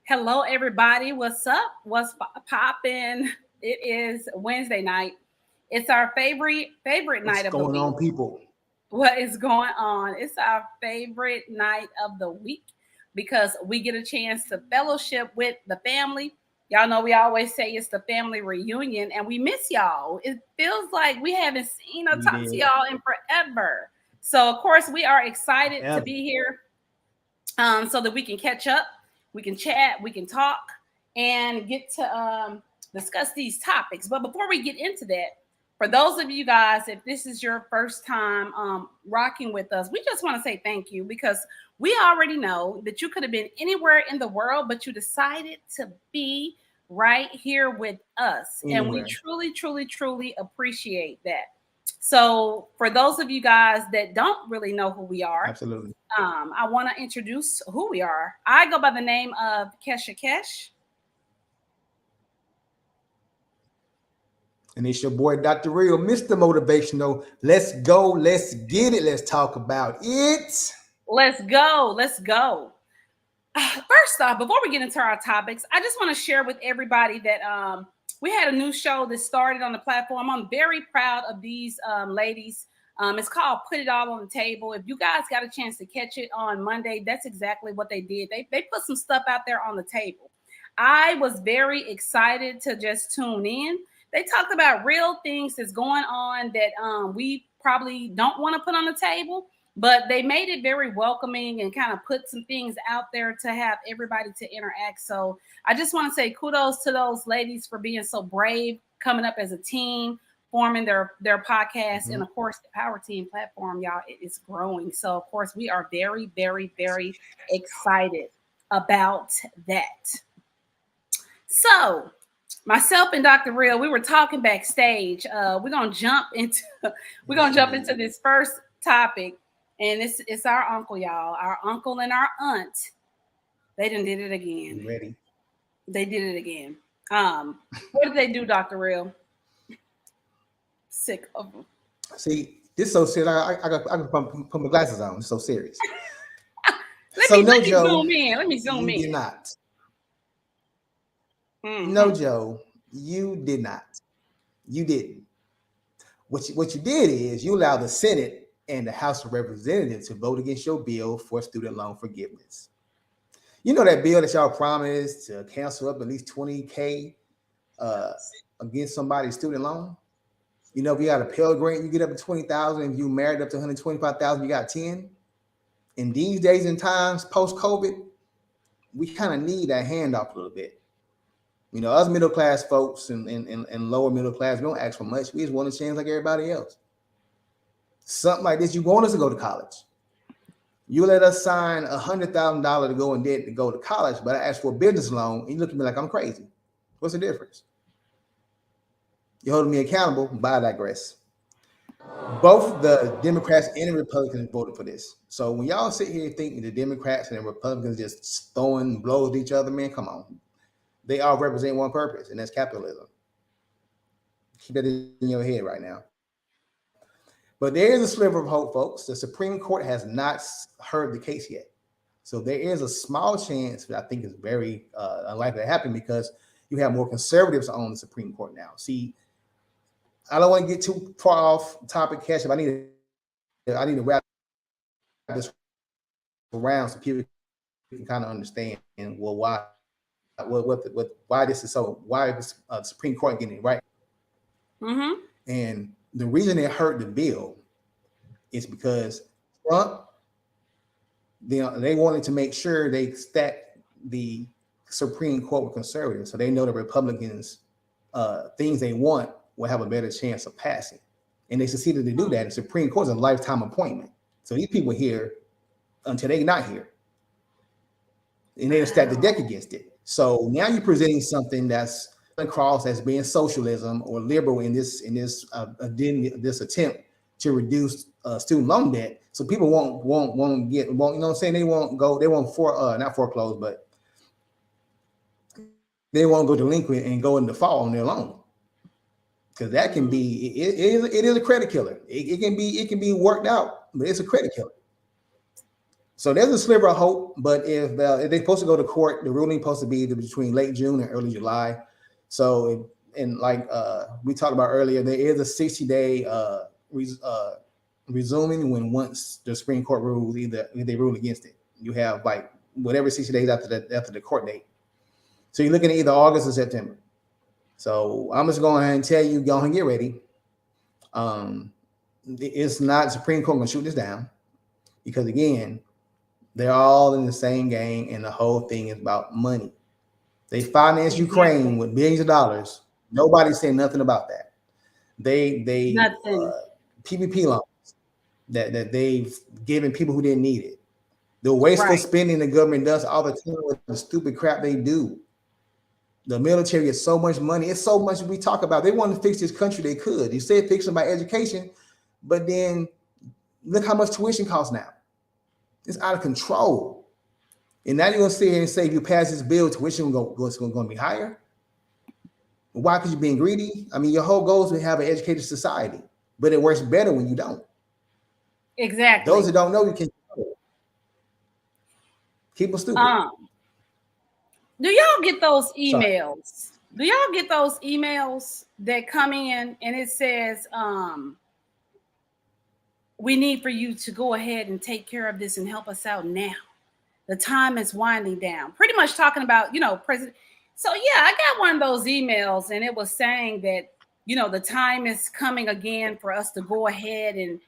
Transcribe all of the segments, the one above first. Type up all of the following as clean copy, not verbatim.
Hello, everybody. What's up? What's popping? It is Wednesday night. It's our favorite night of the What's week. going on, people? What is going on? It's our favorite night of the week because we get a chance to fellowship with the family. Y'all know we always say it's the family reunion, and we miss y'all. It feels like we haven't seen or talked to y'all in forever. So, of course, we are excited to be here so that we can catch up, we can chat, we can talk, and get to discuss these topics. But before we get into that, for those of you guys, if this is your first time rocking with us, we just want to say thank you because we already know that you could have been anywhere in the world, but you decided to be right here with us. Anywhere. And we truly, truly, truly appreciate that. So for those of you guys that don't really know who we are, absolutely. I want to introduce who we are. I go by the name of Kesha Kesh. And it's your boy, Dr. Real, Mr. Motivational. Let's go. Let's get it. Let's talk about it. Let's go. Let's go. First off, before we get into our topics, I just want to share with everybody that we had a new show that started on the platform. I'm very proud of these ladies. It's called Put It All on the Table. If you guys got a chance to catch it on Monday, that's exactly what they did. They put some stuff out there on the table. I was very excited to just tune in. They talked about real things that's going on that we probably don't want to put on the table, but they made it very welcoming and kind of put some things out there to have everybody to interact. So I just want to say kudos to those ladies for being so brave, coming up as a team, forming their podcast. And of course, the PowerTeam platform, y'all, it's growing. So of course, we are very, very, very excited about that. So myself and Dr. Real, we were talking backstage. We're gonna jump into this first topic, and it's our uncle, y'all. Our uncle and our aunt. They done did it again. You ready? They did it again. What did they do, Dr. Real? Sick of them. See, this is so serious. I got put my glasses on. It's so serious. Let me zoom in. Let me zoom in. You did not. No, Joe, you did not. You didn't. What you did is you allowed the Senate and the House of Representatives to vote against your bill for student loan forgiveness. You know that bill that y'all promised to cancel up at least $20,000 against somebody's student loan? You know, if you got a Pell Grant, you get up to $20,000. If you married up to $125,000, you got 10. In these days and times, post-COVID, we kind of need that handoff a little bit. You know, us middle class folks and lower middle class, we don't ask for much. We just want a chance like everybody else. Something like this, you want us to go to college. You let us sign $100,000 to go in debt to go to college, but I ask for a business loan, and you look at me like I'm crazy. What's the difference? You're holding me accountable, but I digress. Both the Democrats and the Republicans voted for this. So when y'all sit here thinking the Democrats and the Republicans just throwing blows at each other, man, come on. They all represent one purpose, and that's capitalism. Keep that in your head right now. But there is a sliver of hope, folks. The Supreme Court has not heard the case yet. So there is a small chance, but I think it's very unlikely to happen because you have more conservatives on the Supreme Court now. See, I don't want to get too far off topic, Kesha, but I need to wrap this around so people can kind of understand why this is so, why is the Supreme Court getting it right. And the reason it hurt the bill is because Trump, they wanted to make sure they stacked the Supreme Court with conservatives, so they know the Republicans things they want will have a better chance of passing. and they succeeded to do that. The Supreme Court is a lifetime appointment. So these people here until they not here, and they stack the deck against it. So now you're presenting something that's across as being socialism or liberal in this attempt to reduce student loan debt. So people won't get, you know what I'm saying, they won't not foreclose, but they won't go delinquent and go in default on their loan, because that can be it is a credit killer. It can be worked out, but it's a credit killer. So there's a sliver of hope, but if they're supposed to go to court, the ruling supposed to be between late June and early July. So, and like we talked about earlier, there is a 60-day resuming when once the Supreme Court rules, either they rule against it. You have like whatever 60 days after the court date. So you're looking at either August or September. So I'm just going ahead and tell you, go ahead and get ready. It's not Supreme Court going to shoot this down, because again, they're all in the same game, and the whole thing is about money. They financed Ukraine with billions of dollars. Nobody's saying nothing about that. They PPP loans that they've given people who didn't need it. The wasteful spending the government does all the time with the stupid crap they do. The military gets so much money. It's so much we talk about. They wanted to fix this country. They could. You say fix them by education, but then look how much tuition costs now. It's out of control. And now you're going to sit here and say, if you pass this bill, tuition is going to be higher. Why? Because you're being greedy. I mean, your whole goal is to have an educated society, but it works better when you don't. Exactly. Those that don't know, you can keep them stupid. Do y'all get those emails? Sorry. Do y'all get those emails that come in and it says, we need for you to go ahead and take care of this and help us out now. The time is winding down. Pretty much talking about, President. So yeah, I got one of those emails, and it was saying that, the time is coming again for us to go ahead and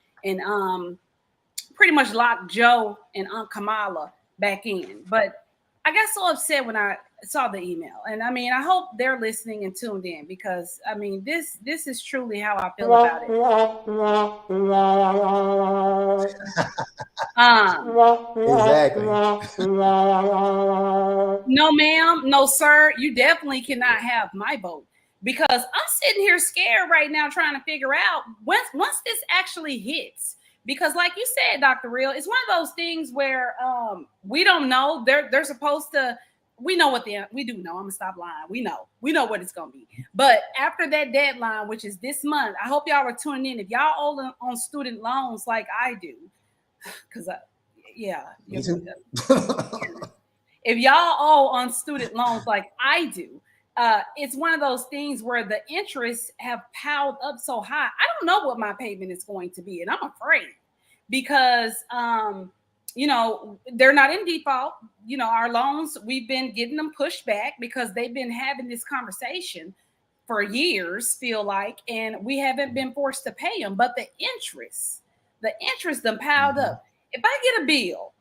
pretty much lock Joe and Aunt Kamala back in. But I got so upset when I saw the email, and I mean, I hope they're listening and tuned in, because I mean, this is truly how I feel about it. Exactly. No, ma'am, no, sir. You definitely cannot have my vote, because I'm sitting here scared right now, trying to figure out once this actually hits. Because, like you said, Dr. Real, it's one of those things where we don't know. They're supposed to. We know what we do know. I'm gonna stop lying. We know what it's gonna be. But after that deadline, which is this month, I hope y'all are tuning in. If y'all owe on student loans like I do, because if y'all owe on student loans like I do, it's one of those things where the interests have piled up so high. I don't know what my payment is going to be, and I'm afraid, because they're not in default. Our loans, we've been getting them pushed back because they've been having this conversation for years, feel like, and we haven't been forced to pay them. But the interest them piled up. If I get a bill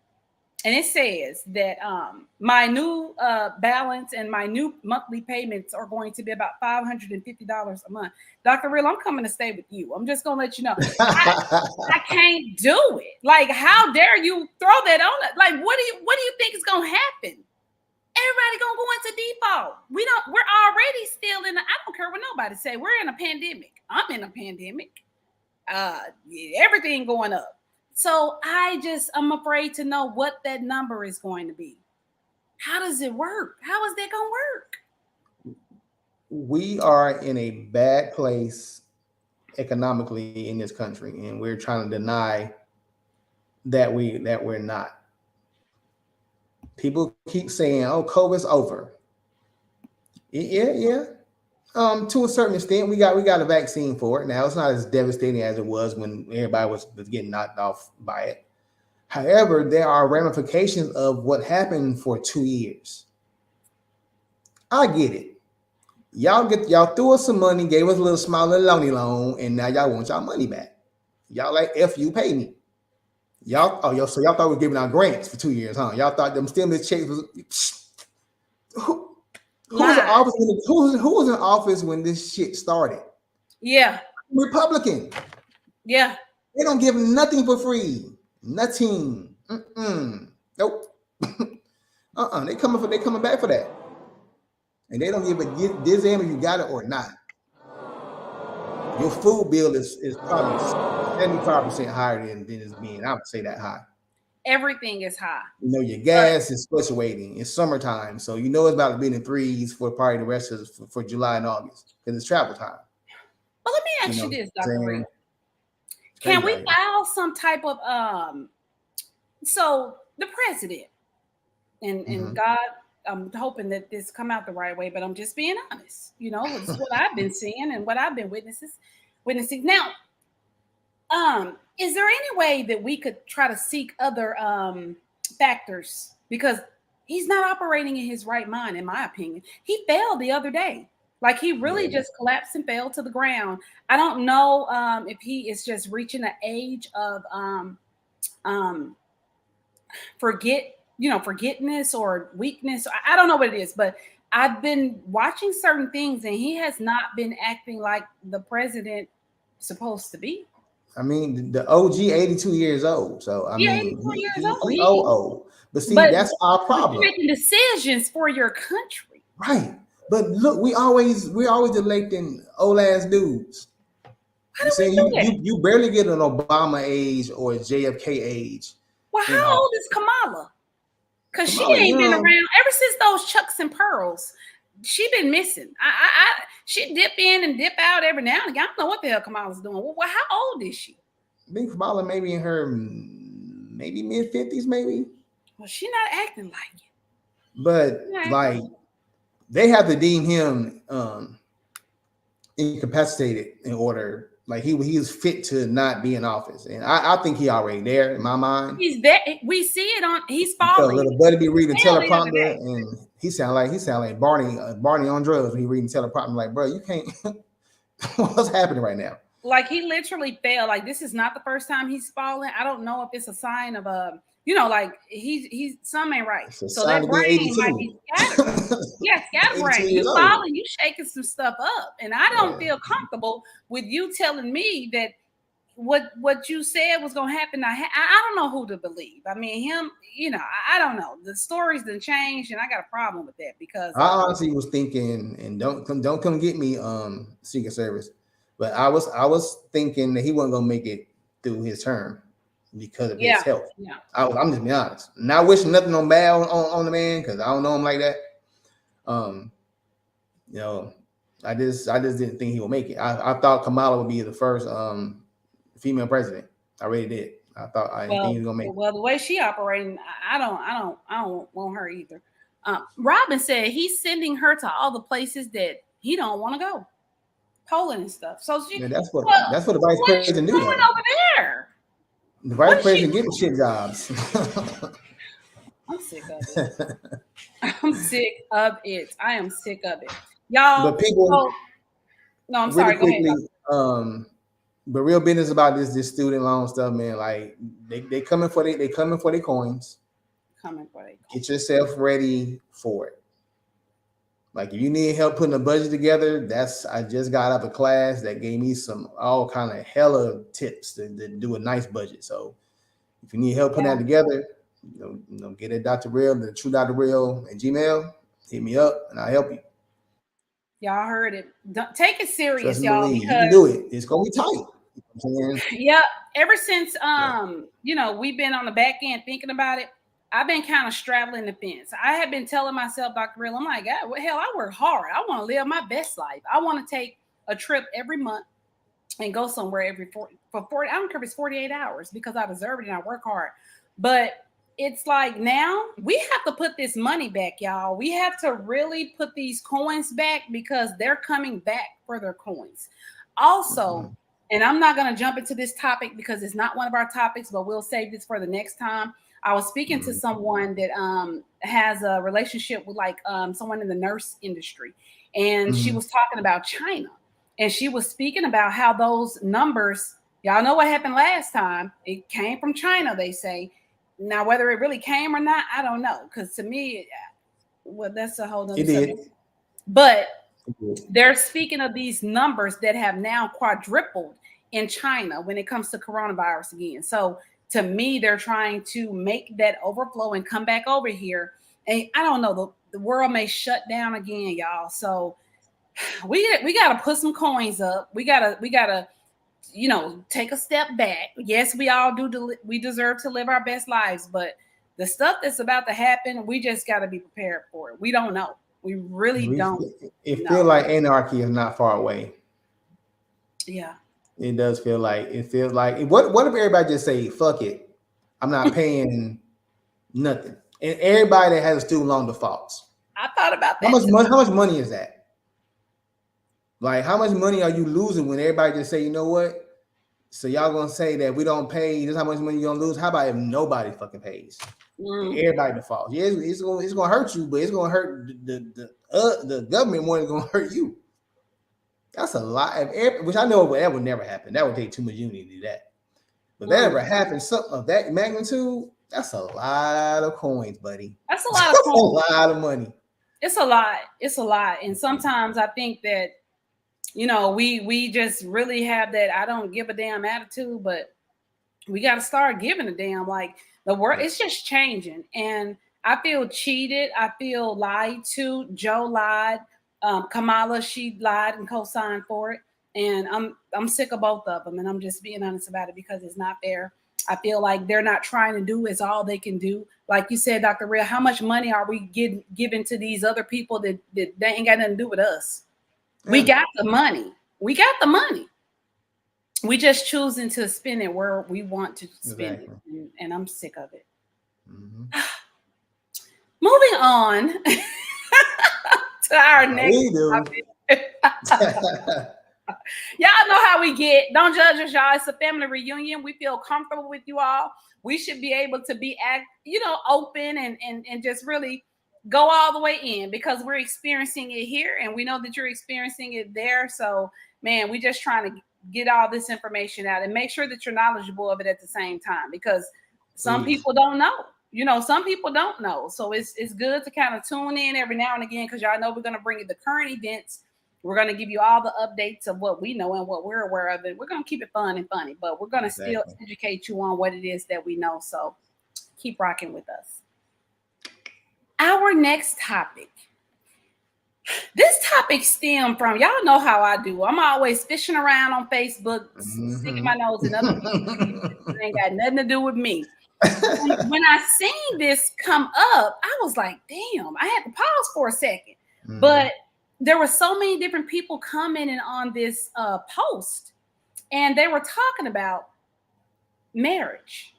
and it says that my new balance and my new monthly payments are going to be about $550 a month, Dr. Real, I'm coming to stay with you. I'm just going to let you know. I can't do it. Like, how dare you throw that on it? Like, what do you think is going to happen? Everybody going to go into default. We're already still I don't care what nobody say. We're in a pandemic. I'm in a pandemic. Everything going up. So I'm afraid to know what that number is going to be. How does it work? How is that going to work? We are in a bad place economically in this country, and we're trying to deny that we're not. People keep saying, "Oh, COVID's over." Yeah. To a certain extent, we got a vaccine for it. Now it's not as devastating as it was when everybody was getting knocked off by it. However, there are ramifications of what happened for 2 years. I get it. Y'all threw us some money, gave us a little small little loan, and now y'all want y'all money back. Y'all like, F you, pay me. So y'all thought we were giving out grants for 2 years, huh? Y'all thought them stimulus checks was Who was in office when this shit started? Yeah. Republican. Yeah. They don't give nothing for free. Nothing. Nope. They coming back for that. And they don't give a this if you got it or not. Your food bill is probably 75% higher than it's being. I would say that high. Everything is high. You know, your But gas is fluctuating. It's summertime, so you know it's about to be in the threes for probably the rest of for July and August because it's travel time. let me You ask know you what this, I'm Dr. Real. saying? It's Can crazy we out here. file some type of so the president and Mhm. God, I'm hoping that this come out the right way, but I'm just being honest. This is what I've been seeing and what I've been witnessing. Now, is there any way that we could try to seek other factors? Because he's not operating in his right mind, in my opinion. He fell the other day. Like he really Yeah. just collapsed and fell to the ground. I don't know if he is just reaching an age of um, forgetness or weakness. I don't know what it is, but I've been watching certain things and he has not been acting like the president supposed to be. I mean, the OG 82 years old. So I Yeah, mean, 84 years old. he old. But see, But that's our you're problem. making decisions for your country. Right. But look, we're always electing old ass dudes. How You do we saying do that? you barely get an Obama age or a JFK age Well, in how old is office. Kamala? Because she Kamala ain't been Young, around ever since those Chucks and Pearls. She been missing. She dip in and dip out every now and again. I don't know what the hell Kamala's doing. Well, how old is she? I think Kamala maybe in her maybe mid 50s, maybe. Well, she not acting like it. But She not acting like like it. they have to deem him incapacitated in order, like he was fit to not be in office, and I think he already there in my mind. He's there. We see it on. He's Because falling. little buddy be He reading fell the other teleprompter, day. and he sound like Barney on drugs when he reading teleprompter. Like, bro, you can't. What's happening right now? Like he literally fell. Like this is not the first time he's fallen. I don't know if it's a sign of like he's some ain't right. It's a So sign that of being brain might 82. be scattered. Yeah, 82 scatterbrain. years You old. falling, you shaking some stuff up. And I don't Yeah. feel comfortable with you telling me that what you said was gonna happen. I don't know who to believe. I mean, him, I don't know. The stories done changed, and I got a problem with that because I honestly was thinking, and don't come get me, Secret Service, but I was thinking that he wasn't gonna make it through his term because of his yeah, health. yeah. I'm just being honest. Not wishing nothing on bad on the man because I don't know him like that. Um, you know, I just didn't think he would make it. I thought Kamala would be the first female president. I really did. I didn't think he was gonna make it. Well, the way she operating, I don't want her either. Robin said he's sending her to all the places that he don't want to go, Poland and stuff. So Yeah, well, that's what the vice what's she president do doing though. over there? The What vice is she president getting doing? shit jobs. I'm sick of it. I'm sick of it. I am sick of it, y'all. But people, So no, I'm really sorry. Go ahead, quickly, Doctor. but real business about this student loan stuff, man. Like they coming for their coins. Coming for they. Get yourself ready for it. Like if you need help putting a budget together, I just got out of a class that gave me some all kind of hella tips to do a nice budget. So if you need help putting that Yeah, together, get at Dr. Real, the True Dr. Real at Gmail. Hit me up and I'll help you. y'all heard it. Take it Trust serious, and y'all, believe. You can because do it. It's gonna be tight. You know what I'm saying? yeah, ever since Yeah. we've been on the back end thinking about it, I've been kind of straddling the fence. I have been telling myself, Dr. Real, I'm like, God, well, hell, I work hard. I want to live my best life. I want to take a trip every month and go somewhere every 40 for 40. I don't care if it's 48 hours because I deserve it and I work hard. But it's like now we have to put this money back, y'all. We have to really put these coins back because they're coming back for their coins. Also, Mhm. and I'm not going to jump into this topic because it's not one of our topics, but we'll save this for the next time. I was speaking to Mhm. someone that has a relationship with someone in the nurse industry, and she Mhm. was talking about China, and she was speaking about how those numbers. Y'all know what happened last time? It came from China, they say. Now, whether it really came or not, I don't know. Because to me, well, that's a whole other It subject. did. But It did. they're speaking of these numbers that have now quadrupled in China when it comes to coronavirus again. So to me, they're trying to make that overflow and come back over here. And I don't know, the world may shut down again, y'all. So we gotta put some coins up. We gotta take a step back. Yes, we all do. We deserve to live our best lives, but the stuff that's about to happen, we just got to be prepared for it. We don't know. We really don't. It feels like anarchy is not far away. Yeah. It does feel like what if everybody just say fuck it, I'm not paying nothing, and everybody that has a student loan defaults. I thought about that. How much money is that? Like, how much money are you losing when everybody just say, you know what? So y'all gonna say that we don't pay? This is how much money you're gonna lose. How about if nobody fucking pays? Everybody defaults. Yeah, it's gonna hurt you, but it's gonna hurt the government more than it's gonna hurt you. That's a lot. Which I know that would never happen. That would take too much unity to do that. But that ever happened, something of that magnitude, that's a lot of coins, buddy. That's a lot of coins. A lot of money. It's a lot. It's a lot. And sometimes I think that, we just really have that I don't give a damn attitude, but we got to start giving a damn. Like, the world, it's just changing. And I feel cheated. I feel lied to. Joe lied. Kamala, she lied and co-signed for it. And I'm sick of both of them. And I'm just being honest about it because it's not fair. I feel like they're not trying to do is all they can do. Like you said, Dr. Real, how much money are we giving to these other people that they ain't got nothing to do with us? We got the money. We got the money. We just choosing to spend it where we want to spend it. And I'm sick of it. Mm-hmm. Moving on to our next topic. Y'all know how we get. Don't judge us, y'all. It's a family reunion. We feel comfortable with you all. We should be able to be open and just really go all the way in because we're experiencing it here and we know that you're experiencing it there. So, man, we just trying to get all this information out and make sure that you're knowledgeable of it at the same time because some people don't know. Some people don't know. So it's good to kind of tune in every now and again because y'all know we're going to bring you the current events. We're going to give you all the updates of what we know and what we're aware of. And we're going to keep it fun and funny, but we're going to still educate you on what it is that we know. So keep rocking with us. Our next topic. This topic stemmed from, y'all know how I do. I'm always fishing around on Facebook, sticking my nose in other people. It ain't got nothing to do with me. When I seen this come up, I was like, damn, I had to pause for a second. But there were so many different people commenting on this post, and they were talking about marriage.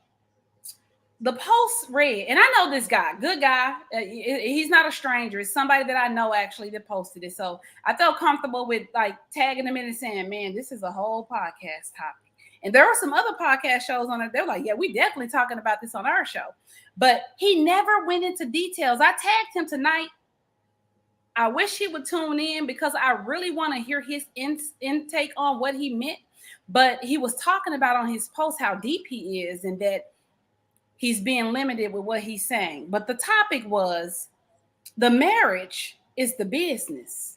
The post read, and I know this guy, good guy. He's not a stranger. It's somebody that I know actually that posted it. So I felt comfortable with like tagging him in and saying, man, this is a whole podcast topic. And there are some other podcast shows on it. They're like, yeah, we definitely talking about this on our show. But he never went into details. I tagged him tonight. I wish he would tune in because I really want to hear his intake on what he meant. But he was talking about on his post how deep he is and that he's being limited with what he's saying. But the topic was the marriage is the business.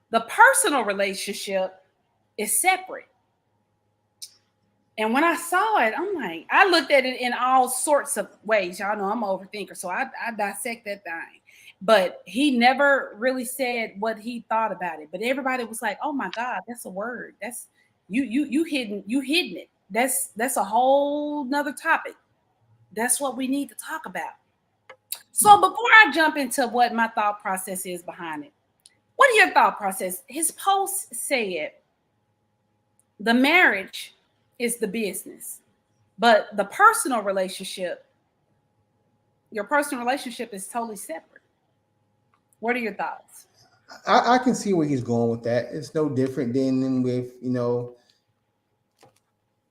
The personal relationship is separate. And when I saw it, I'm like, I looked at it in all sorts of ways. Y'all know I'm an overthinker, so I dissect that thing. But he never really said what he thought about it. But everybody was like, "Oh my God, that's a word. That's you hidden it. That's a whole nother topic. That's what we need to talk about." So before I jump into what my thought process is behind it, what are your thought process? His post said, "The marriage is the business, but the personal relationship, your personal relationship is totally separate." What are your thoughts? I can see where he's going with that. It's no different than with,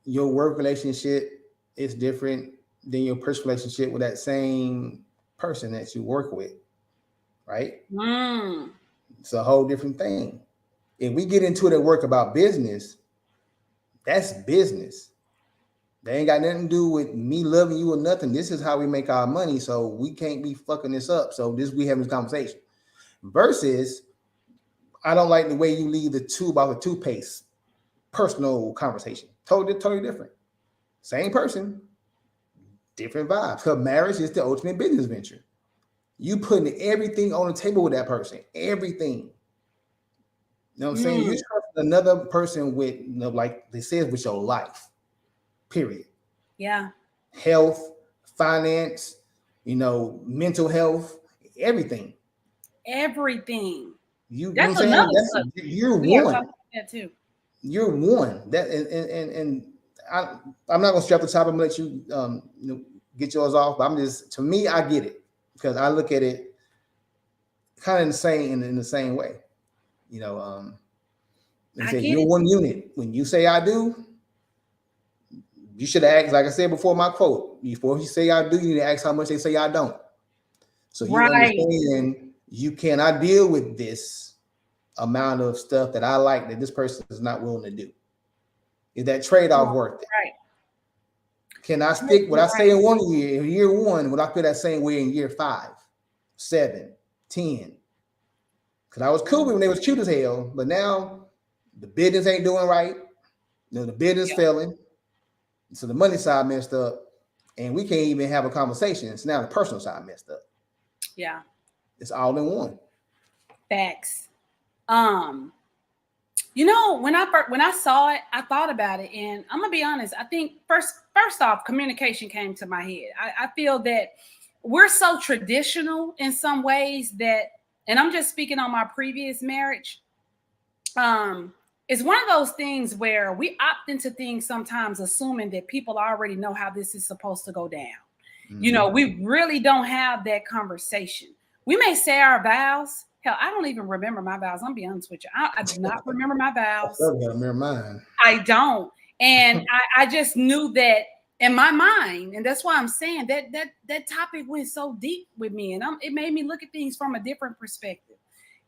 your work relationship is different than your personal relationship with that same person that you work with, right? It's a whole different thing. If we get into it at work about business, that's business. They ain't got nothing to do with me loving you or nothing. This is how we make our money, so we can't be fucking this up. So we having this conversation. Versus, I don't like the way you leave the tube out of the toothpaste personal conversation. Totally different. Same person, different vibes. Because marriage is the ultimate business venture. You putting everything on the table with that person. Everything. You know what I'm saying? You trust another person with, like they said, with your life. Period. Yeah. Health, finance, mental health, everything. Everything. You know what That's I'm saying? another That's subject. you're We are talking one. about that too. You're one. That and I'm not gonna strap the top. I'm gonna let you get yours off. But I'm just, to me, I get it because I look at it kind of in the same way. You know, and I say get you're it. one unit. When you say I do, you should ask, like I said before, my quote. Before you say I do, you need to ask how much they say I don't. So you Right. understand you cannot deal with this amount of stuff that I like that this person is not willing to do. Is that trade-off worth it? Right. Can I stick what I say Right. in 1 year, in year one, would I feel that same way in year 5, 7, 10? Because I was cool when they was cute as hell, but now the business ain't doing right. The business Yeah. failing. So the money side messed up, and we can't even have a conversation. So now the personal side messed up. Yeah. It's all in one. Facts. When I saw it, I thought about it, and I'm gonna be honest. I think first off, communication came to my head. I feel that we're so traditional in some ways that, and I'm just speaking on my previous marriage. Um, it's one of those things where we opt into things sometimes, assuming that people already know how this is supposed to go down. We really don't have that conversation. We may say our vows. Hell, I don't even remember my vows. I'm be honest with you. I do not remember my I vows. still gotta remember mine. I don't. And I just knew that in my mind, and that's why I'm saying that topic went so deep with me, and it made me look at things from a different perspective.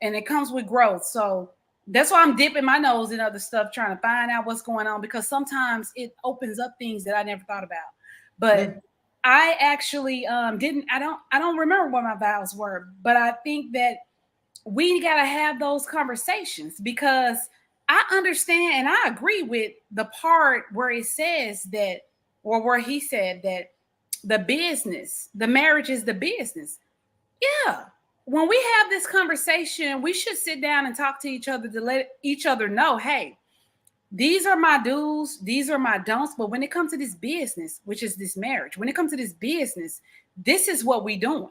And it comes with growth. So that's why I'm dipping my nose in other stuff, trying to find out what's going on, because sometimes it opens up things that I never thought about. But I actually didn't. I don't remember what my vows were, but I think that we got to have those conversations, because I understand and I agree with the part where it says that, or where he said that the marriage is the business. Yeah. When we have this conversation, we should sit down and talk to each other to let each other know, hey, these are my do's, these are my don'ts. But when it comes to this business, which is this marriage, when it comes to this business, this is what we doing.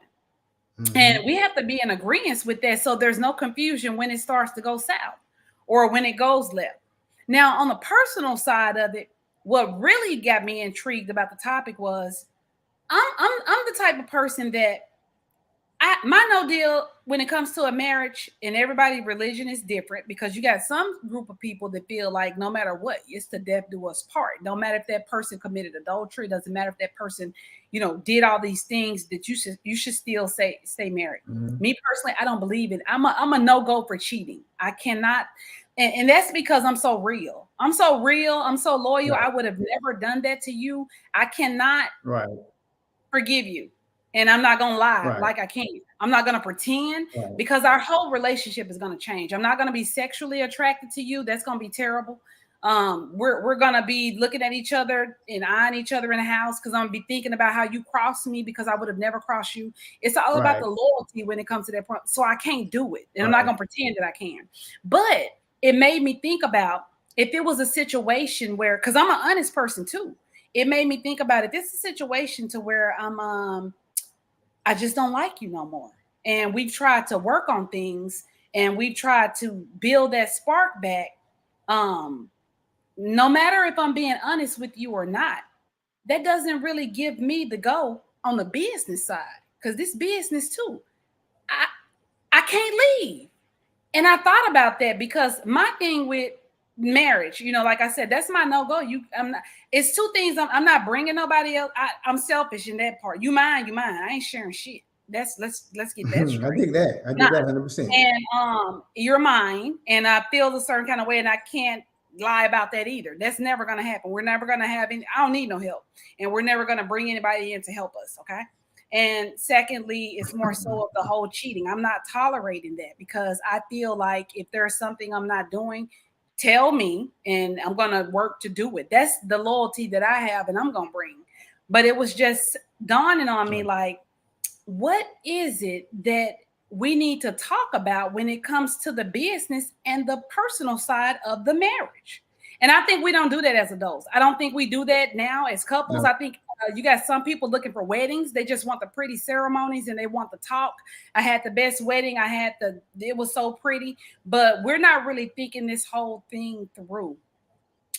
And we have to be in agreement with that, so there's no confusion when it starts to go south or when it goes left. Now, on the personal side of it, what really got me intrigued about the topic was I'm the type of person that my no deal when it comes to a marriage, and everybody's religion is different, because you got some group of people that feel like no matter what, it's to death do us part. No matter if that person committed adultery, doesn't matter if that person, did all these things, that you should still stay married. Me personally, I don't believe it. I'm a no-go for cheating. I cannot, and that's because I'm so real. I'm so real. I'm so loyal. Right. I would have never done that to you. I cannot Right. forgive you. And I'm not gonna lie Right. like I can. I'm not gonna pretend, Right. because our whole relationship is gonna change. I'm not gonna be sexually attracted to you. That's gonna be terrible. We're gonna be looking at each other and eyeing each other in the house, because I'm gonna be thinking about how you crossed me, because I would have never crossed you. It's all about Right. the loyalty when it comes to that point. So I can't do it, and I'm not Right. gonna pretend that I can. But it made me think about, if it was a situation where, because I'm an honest person too. It made me think about, if it's a situation to where I just don't like you no more. And we've tried to work on things, and we've tried to build that spark back. Um, no matter if I'm being honest with you or not, that doesn't really give me the go on the business side. Because this business too, I I can't leave. And I thought about that, because my thing with marriage, like I said, that's my no go. I'm not. It's two things. I'm not bringing nobody else. I'm selfish in that part. You mine, you mine. I ain't sharing shit. Let's get that I straight. dig that. I dig Not, that 100%. and you're mine, and I feel a certain kind of way, and I can't lie about that either. That's never gonna happen. We're never gonna have any. I don't need no help, and we're never gonna bring anybody in to help us. Okay. And secondly, it's more so of the whole cheating. I'm not tolerating that, because I feel like if there's something I'm not doing, tell me, and I'm going to work to do it. That's the loyalty that I have and I'm going to bring. But it was just dawning on me like, what is it that we need to talk about when it comes to the business and the personal side of the marriage? And I think we don't do that as adults. I don't think we do that now as couples. No. I think you got some people looking for weddings. They just want the pretty ceremonies and they want the talk. I had the best wedding. It was so pretty, but we're not really thinking this whole thing through.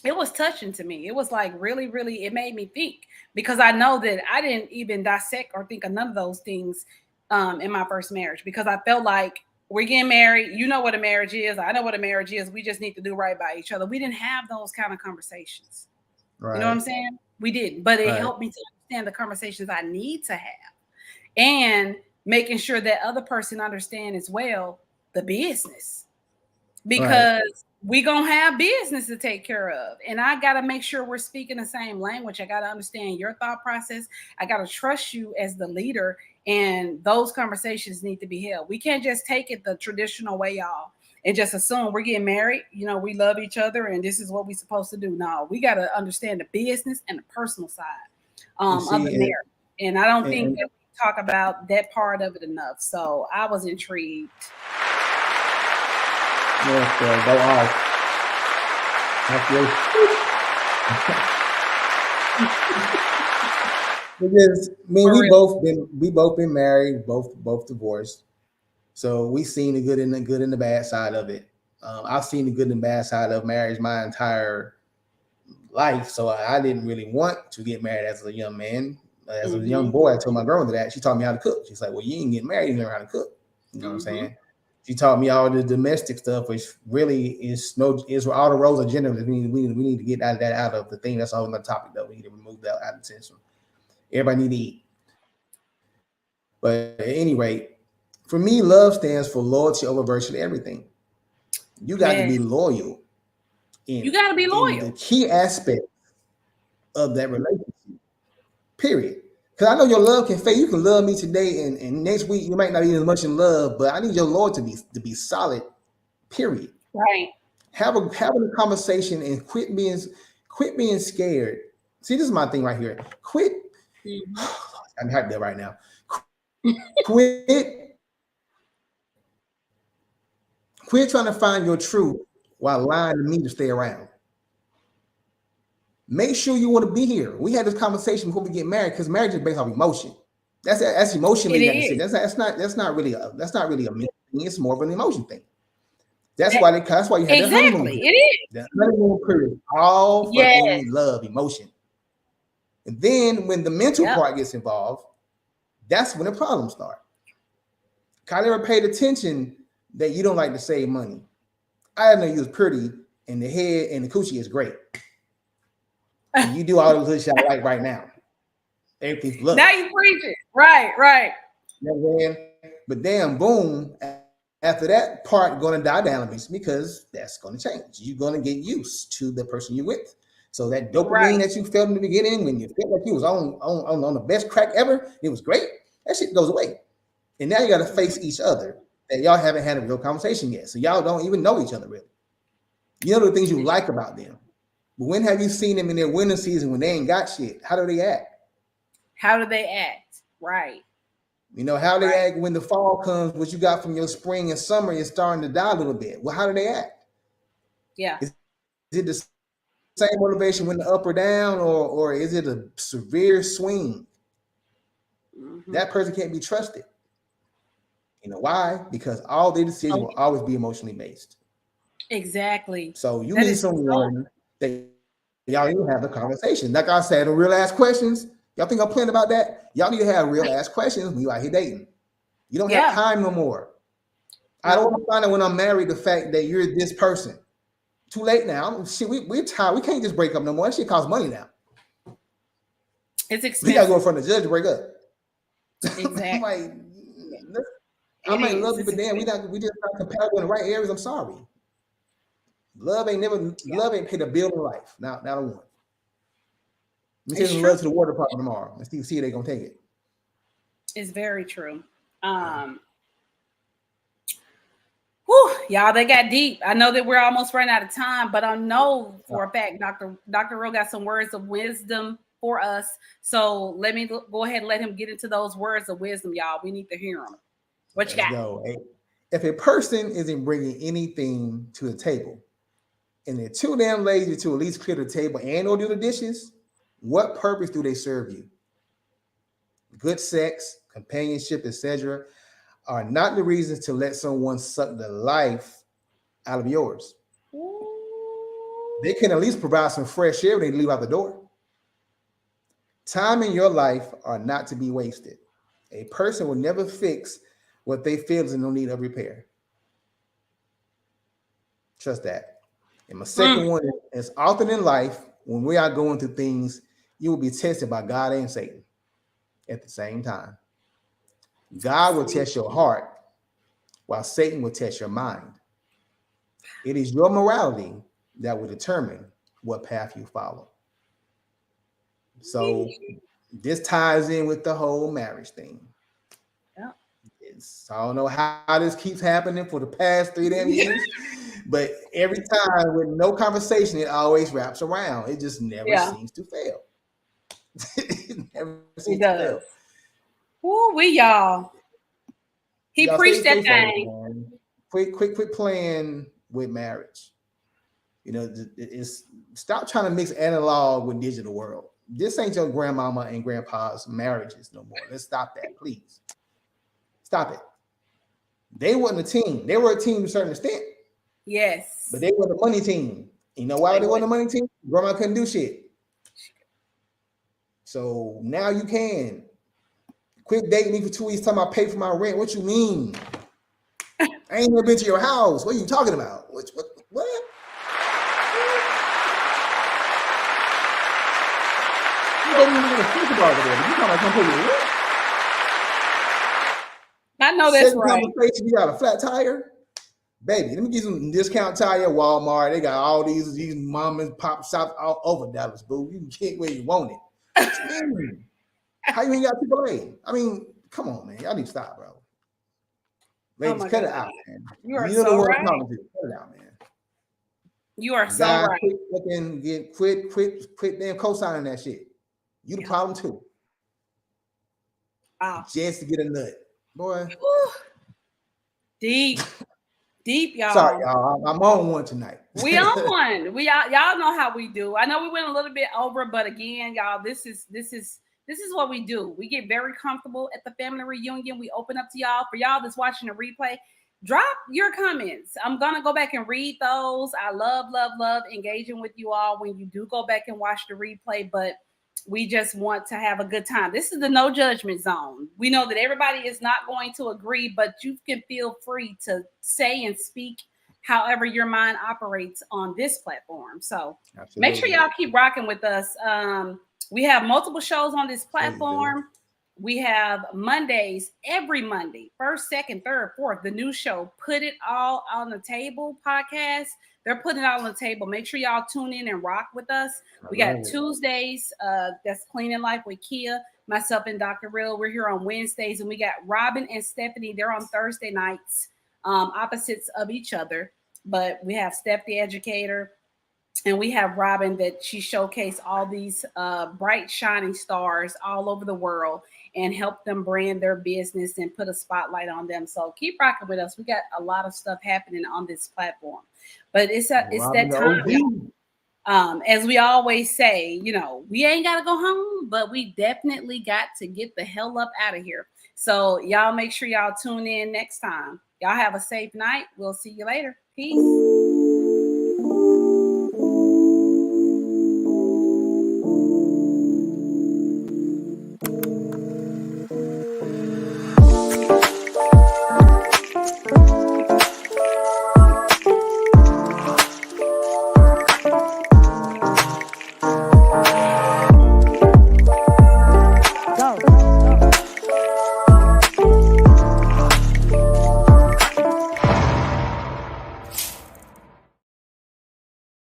It was touching to me. It was like really, really, it made me think, because I know that I didn't even dissect or think of none of those things in my first marriage, because I felt like we're getting married. You know what a marriage is. I know what a marriage is. We just need to do right by each other. We didn't have those kind of conversations. Right. You know what I'm saying? We didn't, but it helped me to understand the conversations I need to have, and making sure that other person understand as well the business, because we gonna have business to take care of, and I gotta make sure we're speaking the same language. I gotta understand your thought process. I gotta trust you as the leader, and those conversations need to be held. We can't just take it the traditional way, y'all, and just assume we're getting married. You know, we love each other, and this is what we're supposed to do. No, we gotta understand the business and the personal side of the marriage, and I don't think that we talk about that part of it enough. So I was intrigued. Yes, go off. Because I mean, we both been married, both divorced. So we seen the good and the bad side of it. I've seen the good and bad side of marriage my entire life. So I didn't really want to get married as a young man. As a young boy, I told my grandmother that. She taught me how to cook. She's like, well, you ain't get married, you learn how to cook. You know what I'm saying? She taught me all the domestic stuff, which really is all the roles of gender. We need to get that out of the thing. That's all on the topic, though. We need to remove that out of the system. Everybody need to eat. But at any rate, for me, love stands for loyalty over virtually everything. You got to be loyal. You got to be loyal. The key aspect of that relationship, period. Because I know your love can fade. You can love me today, and next week you might not be as much in love, but I need your loyalty to be solid, period. Right. Having a conversation and quit being scared. See, this is my thing right here. Quit. I'm happy there right now. Quit trying to find your truth while lying to me to stay around. Make sure you want to be here. We had this conversation before we get married, because marriage is based off emotion. That's emotionally. That's not really a mental thing. It's more of an emotion thing. That's why you have the honeymoon. It is. The honeymoon period, all fucking love, emotion. And then when the mental part gets involved, that's when the problems start. Kylie ever paid attention that you don't like to save money? I know you was pretty, and the head and the coochie is great. And you do all the good shit I like right now. Everything's love. Now you preaching. Right. You know what I'm saying? But damn, boom, after that part going to die down a bit, because that's going to change. You're going to get used to the person you're with. So that dopamine that you felt in the beginning, when you felt like you was on the best crack ever, it was great. That shit goes away. And now you got to face each other that y'all haven't had a real conversation yet. So y'all don't even know each other really. You know the things you like about them. But when have you seen them in their winter season when they ain't got shit? How do they act? Right. You know, how they act when the fall comes, what you got from your spring and summer is starting to die a little bit. Well, how do they act? Yeah. Is it the same motivation when the up or down, or is it a severe swing? That person can't be trusted. You know why? Because all their decisions will always be emotionally based. Exactly. So you need someone that y'all need to have a conversation. Like I said, the real ass questions. Y'all think I'm playing about that? Y'all need to have real ass questions when you out here dating. You don't have time no more. I don't want to find out when I'm married the fact that you're this person. Too late now. Shit, we're tired. We can't just break up no more. That shit costs money now. It's expensive. We gotta go in front of the judge to break up. Exactly. I might love you, but damn, we just not compatible in the right areas. I'm sorry. Love ain't paid a bill in life. Not a one. We send some love to the water department tomorrow and see if they're gonna take it. It's very true. Y'all, they got deep. I know that we're almost running out of time, but I know for a fact Dr. Real got some words of wisdom for us. So let me go ahead and let him get into those words of wisdom, y'all. We need to hear them. What you Let's got? go. Hey, if a person isn't bringing anything to the table and they're too damn lazy to at least clear the table and or do the dishes, what purpose do they serve you? Good sex, companionship, etc., are not the reasons to let someone suck the life out of yours. They can at least provide some fresh air when they leave out the door. Time in your life are not to be wasted. A person will never fix what they feel is in no need of repair. Trust that. And my second one is often in life, when we are going through things, you will be tested by God and Satan at the same time. God will test your heart while Satan will test your mind. It is your morality that will determine what path you follow. So this ties in with the whole marriage thing. Yeah. I don't know how this keeps happening for the past 3 damn years, but every time with no conversation, it always wraps around. It just never seems to fail. It never seems to fail. Ooh, y'all. He y'all preached that thing. Quit playing with marriage. You know, it's stop trying to mix analog with digital world. This ain't your grandmama and grandpa's marriages no more. Let's stop that, please. Stop it. They wasn't a team. They were a team to a certain extent. Yes. But they were the money team. You know why they weren't the money team? Grandma couldn't do shit. So now you can. Quit dating me for 2 weeks, talking about pay for my rent. What you mean? I ain't never been to your house. What are you talking about? What? You don't even think about it. You talking about come pay your rent? I know that's right. Conversation, you got a flat tire? Baby, let me get some discount tire at Walmart. They got all these mom and pop shops all over Dallas, boo. You can get where you want it. How you ain't got AAA? I mean, come on, man. Y'all need to stop, bro. Ladies, cut it out, man. You are so right. Cut it out, man. You are so right. Quit damn co-signing that shit. You the problem too. Wow. Just to get a nut. Boy. Deep, y'all. Sorry, y'all. I'm on one tonight. We on one. Y'all know how we do. I know we went a little bit over, but again, y'all, this is what we do. We get very comfortable at the family reunion. We open up to y'all. For y'all that's watching the replay, drop your comments. I'm gonna go back and read those. I love engaging with you all when you do go back and watch the replay, but we just want to have a good time. This is the no judgment zone. We know that everybody is not going to agree, but you can feel free to say and speak however your mind operates on this platform. So Make sure y'all keep rocking with us. We have multiple shows on this platform. We have Mondays, every Monday, first, second, third, fourth, the new show, Put It All on the Table podcast. They're putting it all on the table. Make sure y'all tune in and rock with us. We got Tuesdays, that's Cleaning Life with Kia, myself and Dr. Real. We're here on Wednesdays, and we got Robin and Stephanie. They're on Thursday nights, opposites of each other. But we have Steph the educator, and we have Robin that she showcased all these bright, shining stars all over the world and help them brand their business and put a spotlight on them. So keep rocking with us. We got a lot of stuff happening on this platform. But it's that time. As we always say, you know, we ain't got to go home, but we definitely got to get the hell up out of here. So y'all make sure y'all tune in next time. Y'all have a safe night. We'll see you later. Peace.